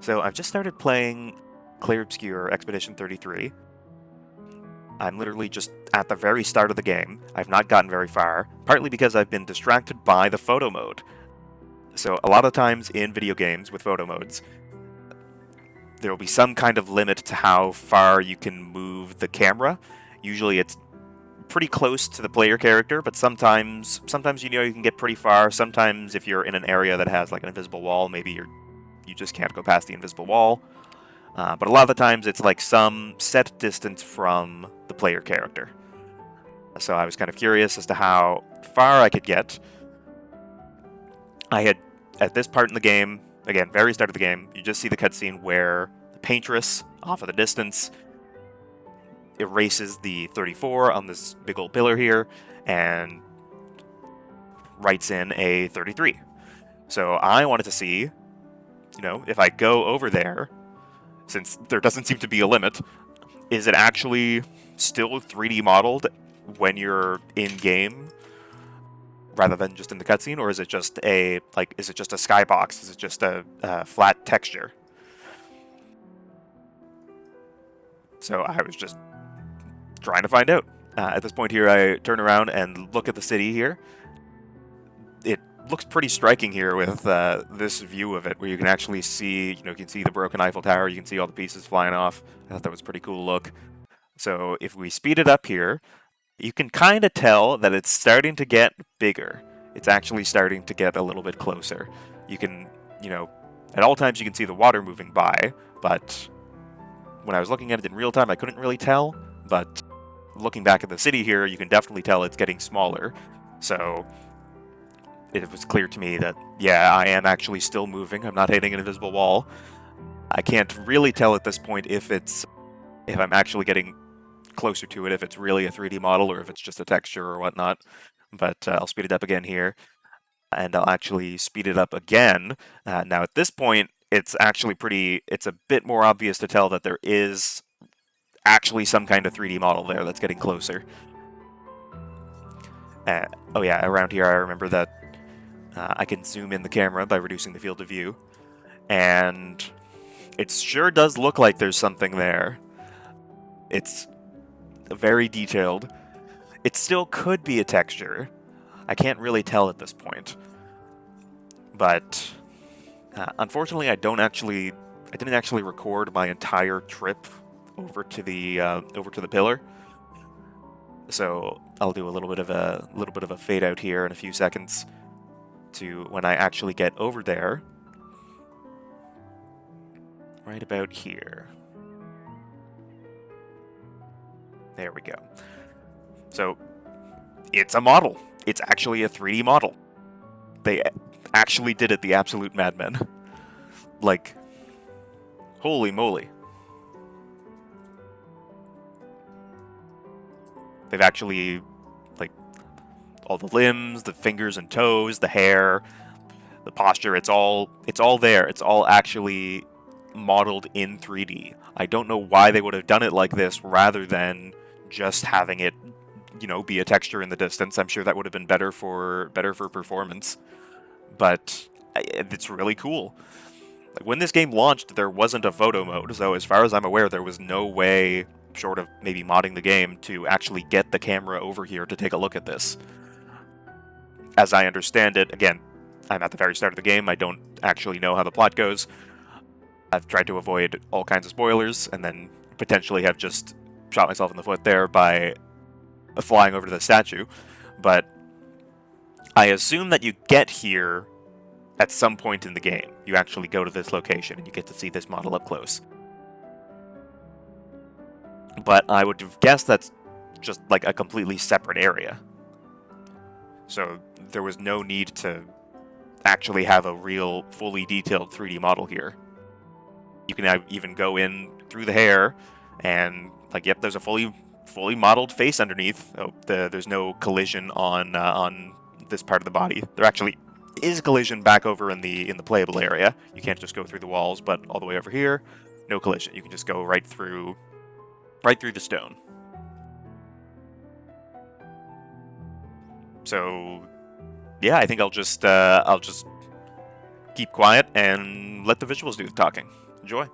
So I've just started playing Claire Obscur Expedition 33. I'm literally just at the very start of the game. I've not gotten very far, partly because I've been distracted by the photo mode. So a lot of times in video games with photo modes, there will be some kind of limit to how far you can move the camera. Usually it's pretty close to the player character, but sometimes you can get pretty far. Sometimes if you're in an area that has like an invisible wall, maybe you just can't go past the invisible wall. But a lot of the times it's like some set distance from the player character. So I was kind of curious as to how far I could get. I had, at this part in the game, again, very start of the game, you just see the cutscene where the Paintress, off of the distance, erases the 34 on this big old pillar here and writes in a 33. So I wanted to see, if I go over there, since there doesn't seem to be a limit, is it actually still 3D modeled when you're in game rather than just in the cutscene, or is it just a skybox? Is it just a flat texture? So I was just trying to find out. At this point here, I turn around and look at the city here. It looks pretty striking here with this view of it, where you can actually see, you can see the broken Eiffel Tower, you can see all the pieces flying off. I thought that was a pretty cool look. So if we speed it up here, you can kind of tell that it's starting to get bigger. It's actually starting to get a little bit closer. You can, at all times you can see the water moving by, but when I was looking at it in real time, I couldn't really tell. But looking back at the city here, you can definitely tell it's getting smaller. So it was clear to me that, yeah, I am actually still moving. I'm not hitting an invisible wall. I can't really tell at this point if I'm actually getting closer to it, if it's really a 3D model or if it's just a texture or whatnot. But I'll speed it up again here, and I'll actually speed it up again. Now at this point, it's a bit more obvious to tell that there is actually some kind of 3D model there that's getting closer. Oh yeah, around here I remember that I can zoom in the camera by reducing the field of view, and it sure does look like there's something there. It's very detailed. It still could be a texture. I can't really tell at this point. But unfortunately, I didn't actually record my entire trip over to the pillar. So I'll do a little bit of a fade out here in a few seconds to when I actually get over there. Right about here. There we go. So it's a model. It's actually a 3D model. They actually did it, the absolute madmen. Like, holy moly. They've actually, like, all the limbs, the fingers and toes, the hair, the posture, it's all there. It's all actually modeled in 3D. I don't know why they would have done it like this rather than just having it, be a texture in the distance. I'm sure that would have been better for performance. But it's really cool. Like, when this game launched, there wasn't a photo mode, so as far as I'm aware, there was no way, short of maybe modding the game, to actually get the camera over here to take a look at this. As I understand it, again, I'm at the very start of the game, I don't actually know how the plot goes. I've tried to avoid all kinds of spoilers, and then potentially have just shot myself in the foot there by flying over to the statue. But I assume that you get here at some point in the game. You actually go to this location and you get to see this model up close. But I would have guessed that's just like a completely separate area. So there was no need to actually have a real, fully detailed 3D model here. You can even go in through the hair and, like, yep, there's a fully modeled face underneath. Oh, there's no collision on this part of the body. There actually is collision back over in the playable area. You can't just go through the walls, but all the way over here, no collision. You can just go right through the stone. So yeah, I think I'll just keep quiet and let the visuals do the talking. Enjoy.